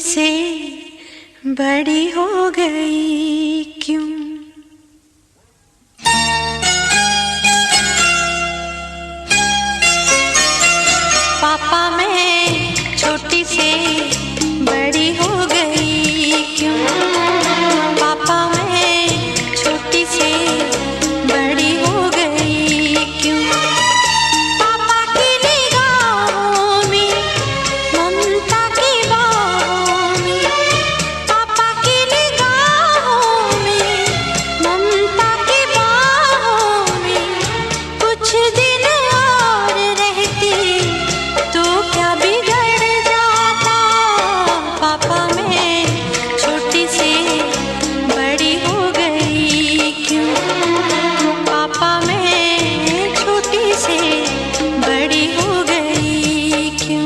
से बड़ी हो गई क्यों? पापा मैं छोटी से बड़ी हो गई क्यों? पापा मैं छोटी से बड़ी हो गई क्यों? पापा की निगाहों में ममता की बाहों में, पापा की निगाहों में ममता की बाहों में, कुछ दिन और रहती तो क्या बिगड़ जाता? पापा मैं छोटी से बड़ी हो गई क्यों? पापा मैं छोटी से बड़ी हो गई क्यों?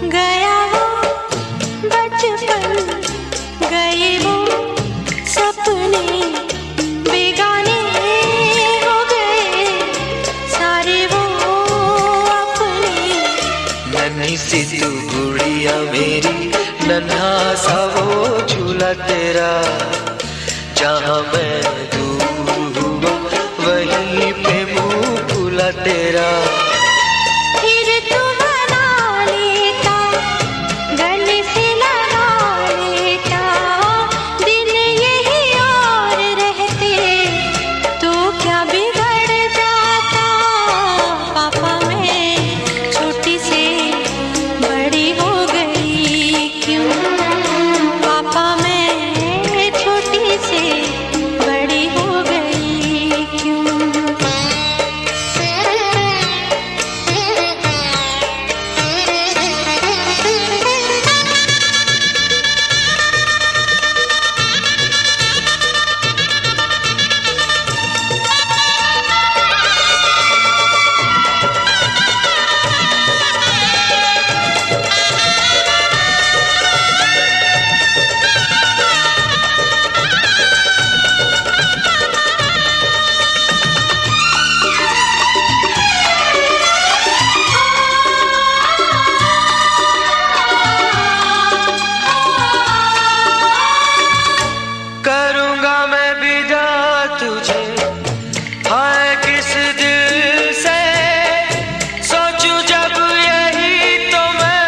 गया वो बचपन, गए वो सपने, बेगाने हो गए सारे वो अपने। नन्ही सी तू गुड़िया मेरी, नन्हा सा वो झूला तेरा, जहाँ मैं दूर हुआ वहीं पे मुँह खुला तेरा। फिर तू बना लेता, गले से लगा लेता, दिन यही और रहते तो क्या बिगड़ जाता? पापा मैं छोटी से बड़ी हो गई क्यों? पापा मैं छोटी से बड़ी हो गई क्यों? करूँगा मैं विदा तुझे, हाय किस दिल से सोचूं जब यही तो मैं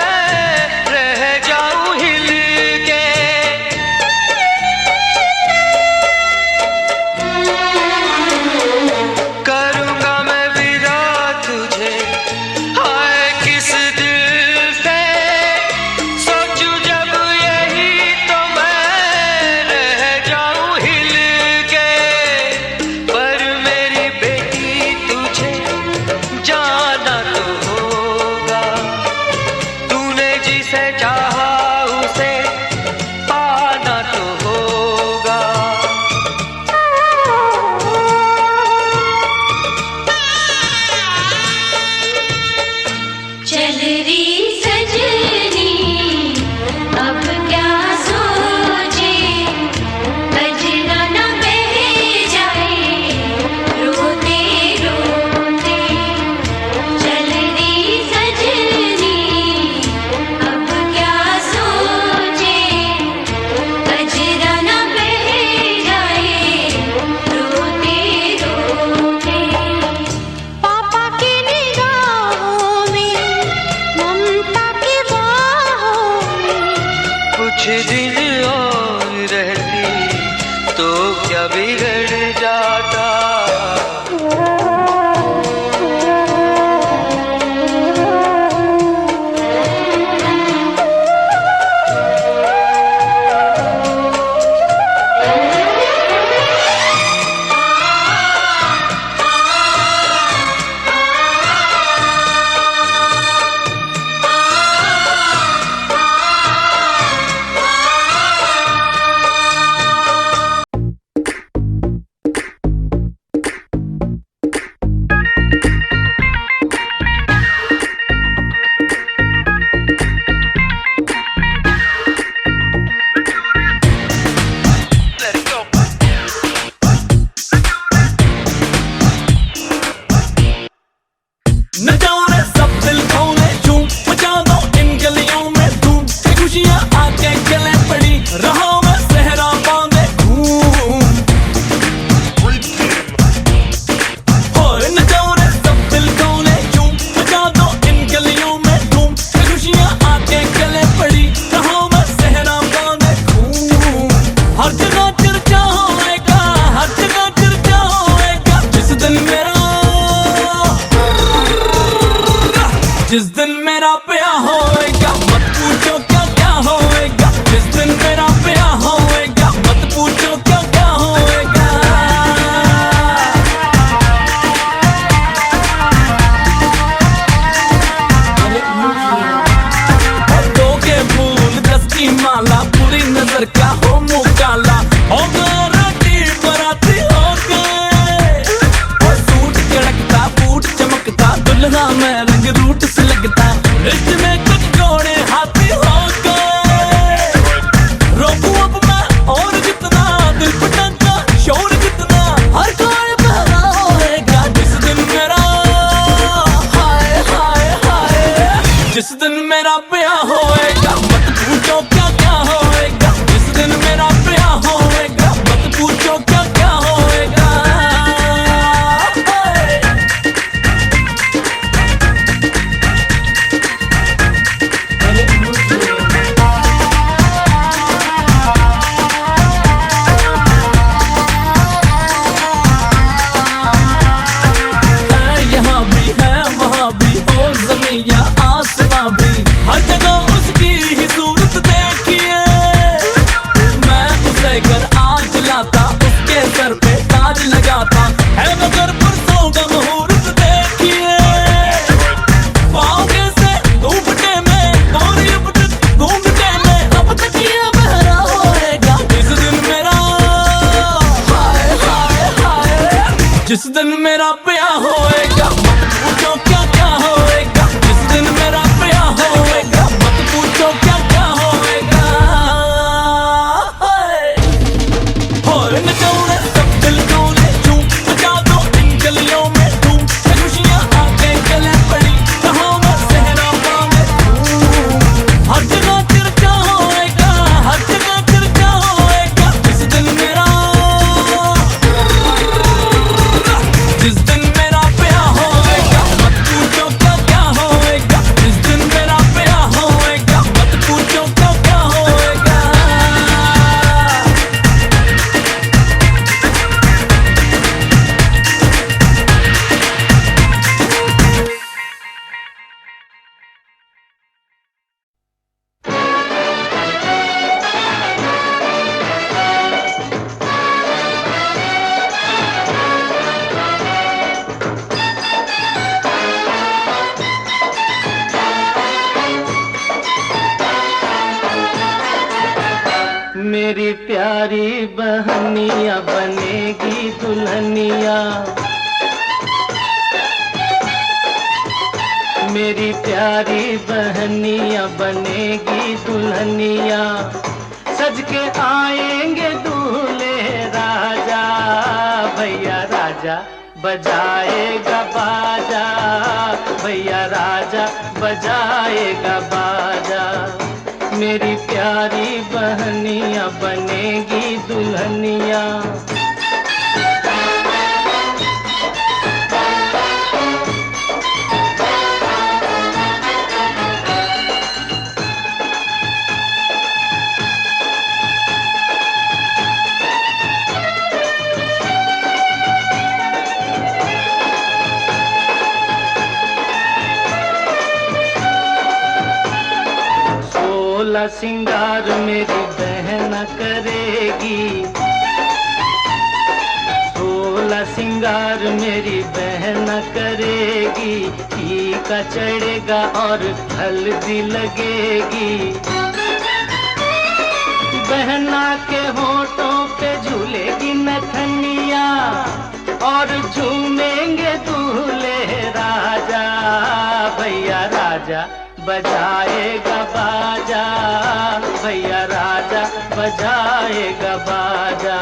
रह जाऊं हिल के। करूँगा मैं विदा तुझे, हाय किस दिल से सोचूं जब यही तो मैं रह जाऊं हिल के। पर मेरी बेटी तुझे जाना तो होगा, तूने जिसे चाहा उसे पाना तो होगा। चल री सजनी अब क्या सोचे, गजरा न बह जाए रोते रोते। चल री सजनी अब क्या सोचे, गजरा न बह जाए रोते रोते। पापा की निगाहों में ममता की बाहों में, कुछ दिन और रहती तो क्या बिगड़ जाता? हार लगाता है नजर परसों का मुहूर्त देखिए पाओगे से घूमटे में गोरी घूमटे में अब तक ये बहरा होएगा जिस दिन मेरा हाय हाय हाय जिस दिन मेरा ब्याह होएगा मत पूछो क्या क्या होएगा जिस दिन मेरा ब्याह होएगा मत पूछो क्या क्या होएगा और नचौड़े सब दिल डोले झूम मचा दो इन गलियों में धूम खुशियां आके गले पड़ी कहाँ मैं सहरा पावे हर जगह चर्चा होएगा हर जगह चर्चा होएगा जिस दिन मेरा ब्याह होएगा मत पूछो क्या क्या होएगा जिस दिन मेरा ब्याह होएगा मत पूछो क्या क्या होएगा मेरी प्यारी बहनिया बनेगी दुल्हनिया मेरी प्यारी बहनिया बनेगी दुल्हनिया सज के आएंगे दूल्हे राजा भैया राजा बजाएगा बाजा भैया राजा बजाएगा बाजा मेरी प्यारी बहनिया बनेगी दुल्हनिया सोलह सिंगार मेरी बहन करेगी सोलह सिंगार मेरी बहन करेगी टीका चढ़ेगा और हल्दी लगेगी बहना के होठों पे झूलेगी नथनिया और झूमेंगे दूल्हे राजा भैया राजा बजाएगा बाजा भैया राजा बजाएगा बाजा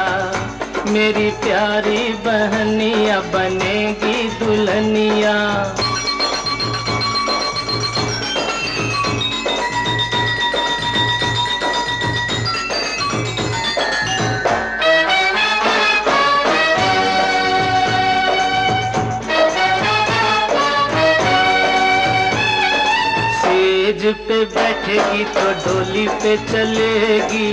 मेरी प्यारी बहनिया बनेगी दुल्हनिया सेज पे बैठेगी तो डोली पे चलेगी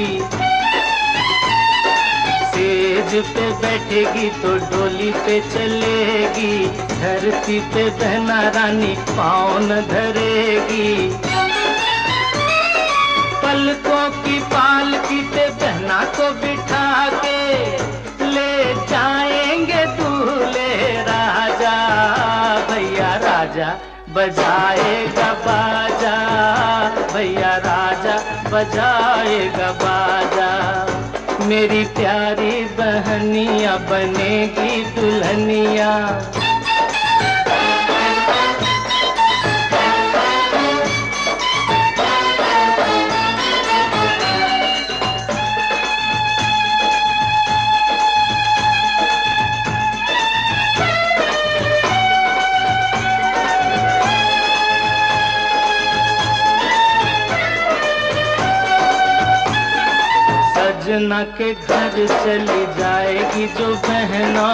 सेज पे बैठेगी तो डोली पे चलेगी धरती पे बहना रानी पाँव न धरेगी पलकों की पालकी पे बहना को बिठा के ले जाएंगे दूल्हे राजा भैया राजा बजाएगा बाजा भैया राजा बजाएगा बाजा मेरी प्यारी बहनिया बनेगी दुल्हनिया सजना के घर चली जाएगी जो बहना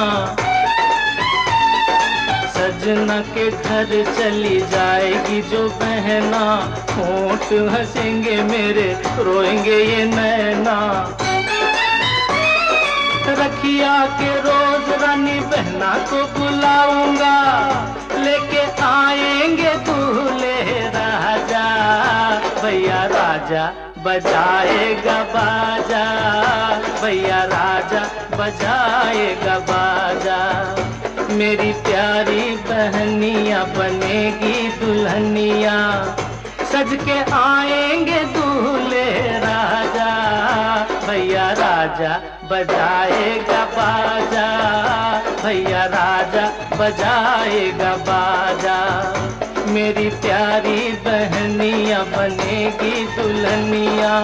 सजना के घर चली जाएगी जो बहना होंठ हंसेंगे मेरे रोएंगे ये नैना रखिया के रोज रानी बहना को बुलाऊंगा लेके आएंगे दूल्हे राजा भैया राजा बजाएगा बाजा, भैया राजा बजाएगा बाजा। मेरी प्यारी बहनिया बनेगी दुल्हनिया, सज के आएंगे दूल्हे राजा, भैया राजा बजाएगा बाजा, भैया राजा बजाएगा बाजा। मेरी प्यारी बहनिया बनेगी दुल्हनिया।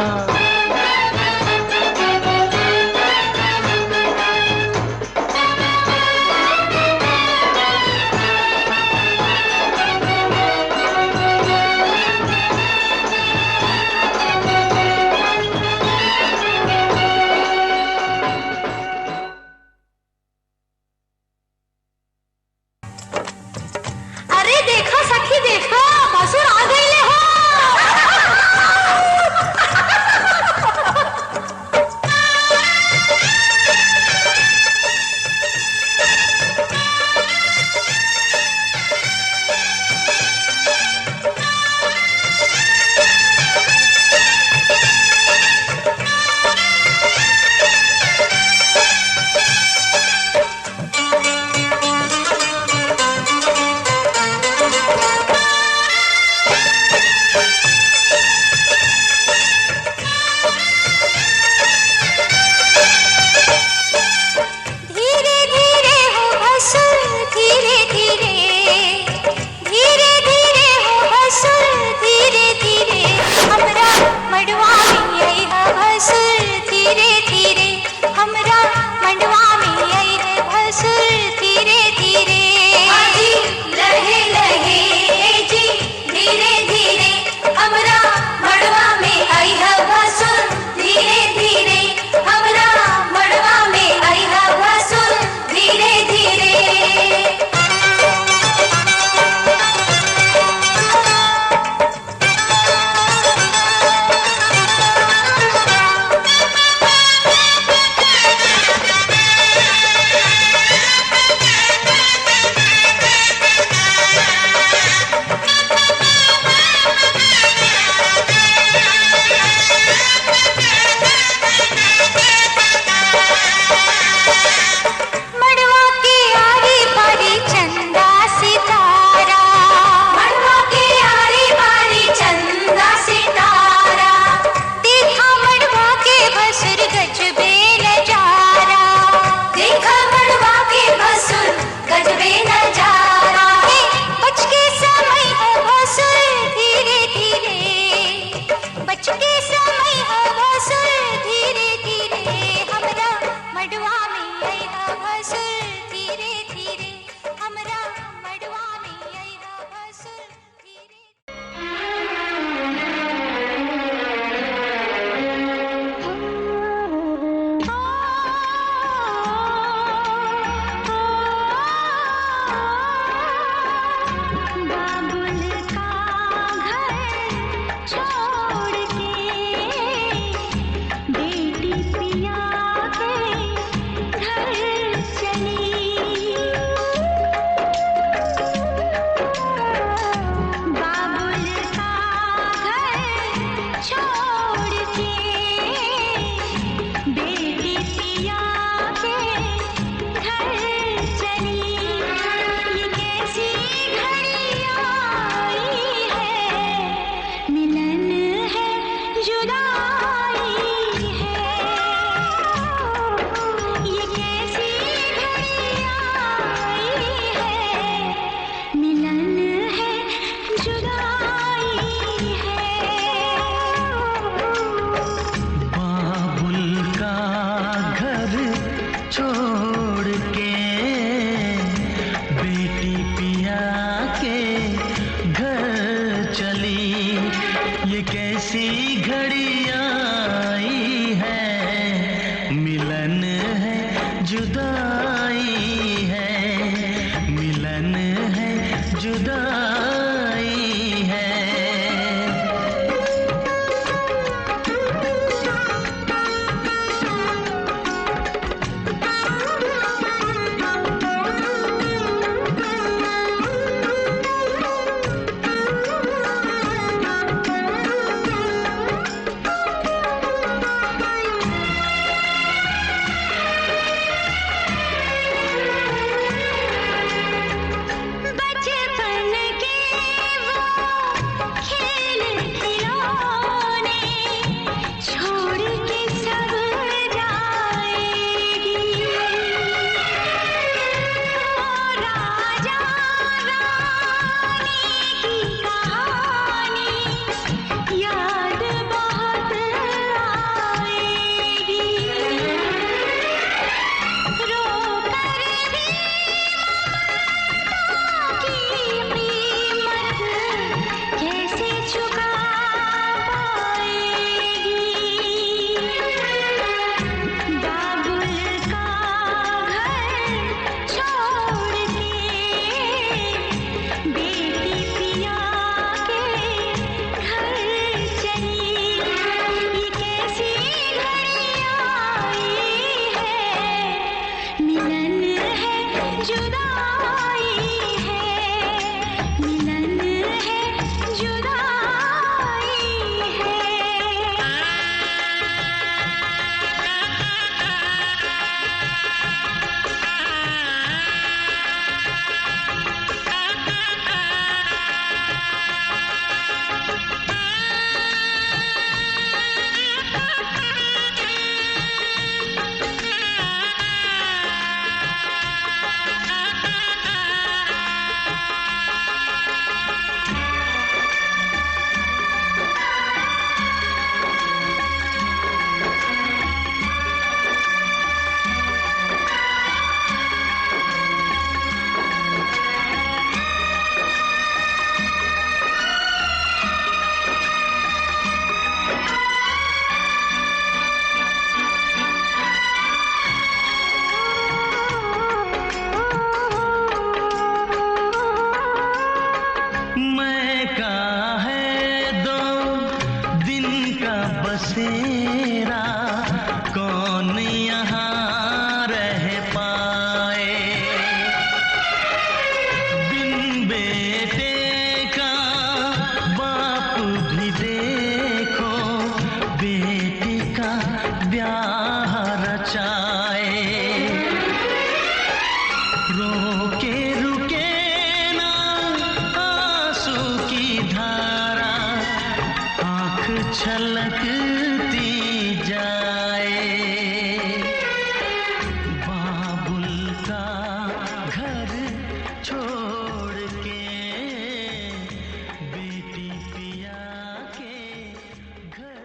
अरे देखो सखी देखो, भसुर आ गईले हो। धीरे धीरे हो भसुर धीरे धीरे, धीरे धीरे हो भसुर धीरे धीरे। हमरा मड़वा में आई है भसुर धीरे धीरे, हमरा मड़वा में आई है भसुर धीरे धीरे। आजी लहे लहे जी धीरे धीरे, हमरा मड़वा में आई है भसुर धीरे धीरे, हमरा मड़वा में आई है भसुर धीरे धीरे। मड़वा के आरी बारी चंदा सितारा, मड़वा के आरी बारी चंदा सितारा। देखा मड़वा के भसुर गजबे नजारा, देखा मड़वा के भसुर गजबे नजारा। बच के समय हो भसुर धीरे धीरे, बच के समय हो भसुर धीरे धीरे। हमरा मड़वा में आई है भसुर धीरे धीरे, हमरा मड़वा में आई है भसुर धीरे। बाबुल का घर छोड़ के बेटी पिया के घर चली। बाबुल का घर छोड़ के बेटी पिया के घर चली। ये कैसी घड़ी आई है, मिलन है जुदाई है। ये कैसी घड़ी आई है, मिलन है जुदाई है। बाबुल का घर छोड़ के बेटी पिया के घर चली। ये कैसी घड़ी आई है, मिलन है जुदाई है, मिलन है जुदाई है। जुदाई है, मिलन है जुदाई है। मैं का है दो दिन का बसेरा, कौन यहाँ रह पाए। बिन बेटे का बाप भी देखो, बेटे का ब्याह रचाए। रोके रुके ना आंसू की धारा, आँख छलकती जाए। बाबुल का घर छोड़ के बेटी पिया के घर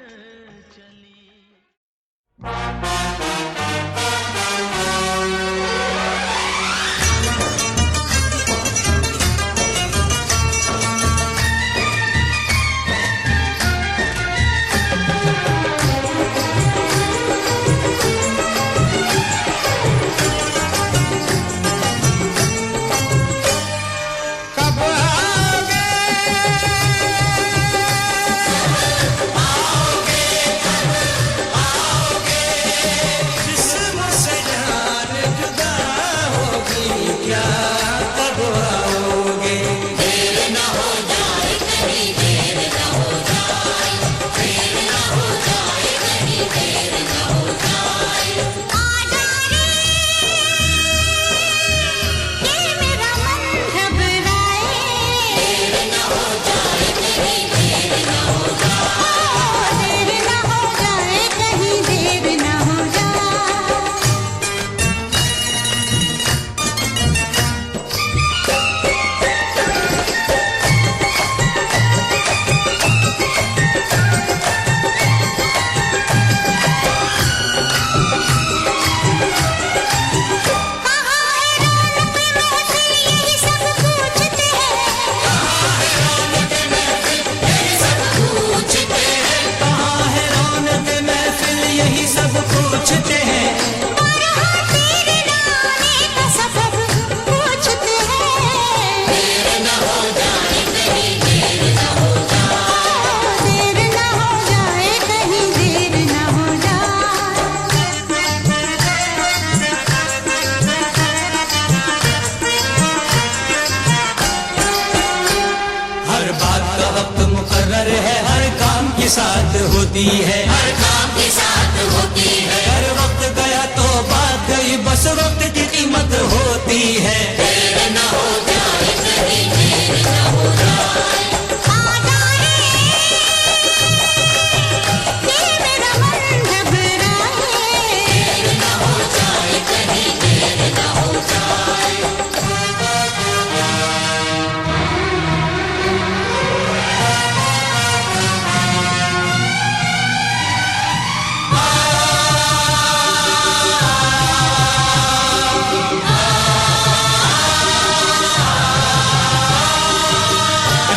चली। साथ होती है, हर काम के साथ होती है। हर वक्त गया तो बात गई, बस वक्त की कीमत होती है। देर न हो जाए कहीं, देर न हो जाए। ये मेरा मन घबराए, देर न हो जाए कहीं, देर न हो जाए।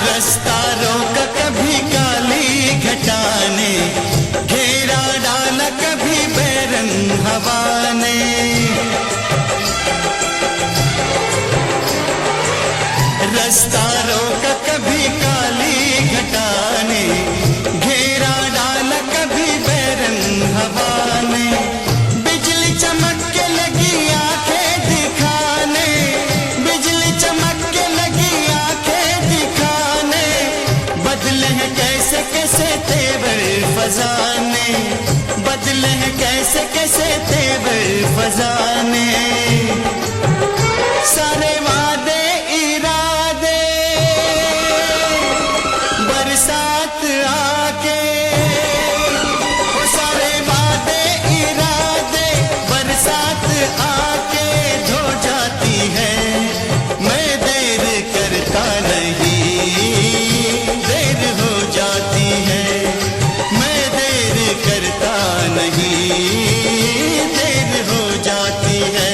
रास्ता रोक कभी काली घटाने, घेरा डाला कभी बैरंग हवा ने। रास्ता रोक कभी काली घटाने, घेरा डाला कभी बैरंग हवा ने। बिजली चमक के लगी आंखें दिखाने, कैसे तेवर फजाने, सारे वादे इरादे बरसात आके, वो सारे वादे इरादे बरसात आके धो जाती है। मैं देर करता नहीं, देर हो जाती है। मैं देर करता नहीं, देर हो जाती है।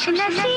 खुश नसीब